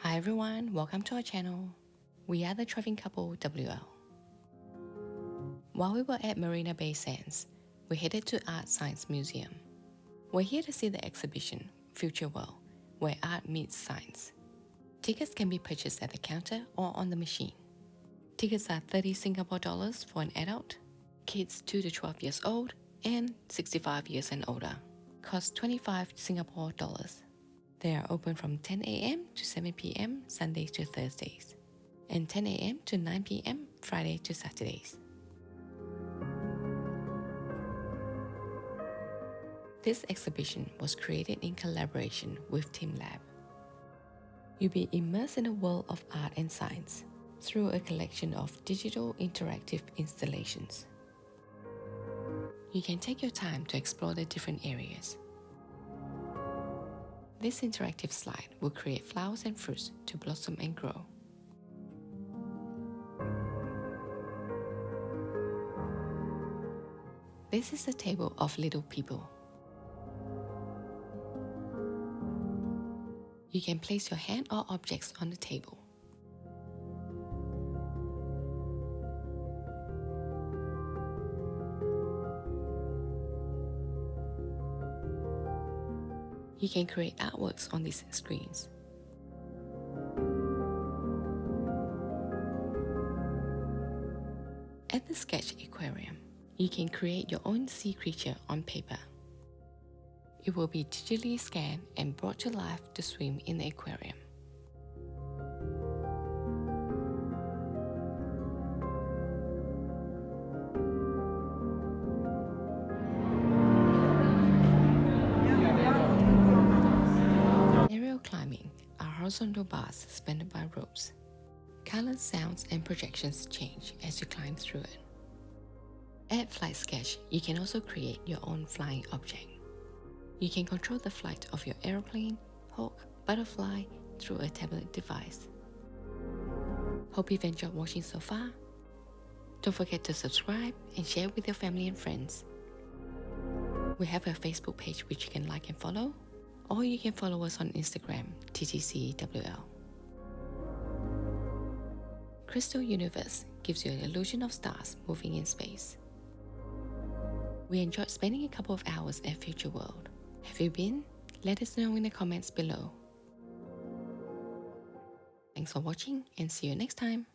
Hi everyone, welcome to our channel. We are the traveling couple WL. While we were at Marina Bay Sands, we headed to Art Science Museum. We're here to see the exhibition, Future World, where art meets science. Tickets can be purchased at the counter or on the machine. Tickets are 30 Singapore dollars for an adult, kids 2 to 12 years old, and 65 years and older. Cost 25 Singapore dollars. They are open from 10 a.m. to 7 p.m. Sundays to Thursdays, and 10 a.m. to 9 p.m. Friday to Saturdays. This exhibition was created in collaboration with teamLab. You'll be immersed in a world of art and science through a collection of digital interactive installations. You can take your time to explore the different areas. This interactive slide will create flowers and fruits to blossom and grow. This is a table of little people. You can place your hand or objects on the table. You can create artworks on these screens. At the Sketch Aquarium, you can create your own sea creature on paper. It will be digitally scanned and brought to life to swim in the aquarium. Aerial climbing are horizontal bars suspended by ropes. Colors, sounds, and projections change as you climb through it. At Flight Sketch, you can also create your own flying object. You can control the flight of your aeroplane, hawk, butterfly through a tablet device. Hope you've enjoyed watching so far. Don't forget to subscribe and share with your family and friends. We have a Facebook page which you can like and follow, or you can follow us on Instagram, TTCWL. Crystal Universe gives you an illusion of stars moving in space. We enjoyed spending a couple of hours at Future World. Have you been? Let us know in the comments below. Thanks for watching and see you next time.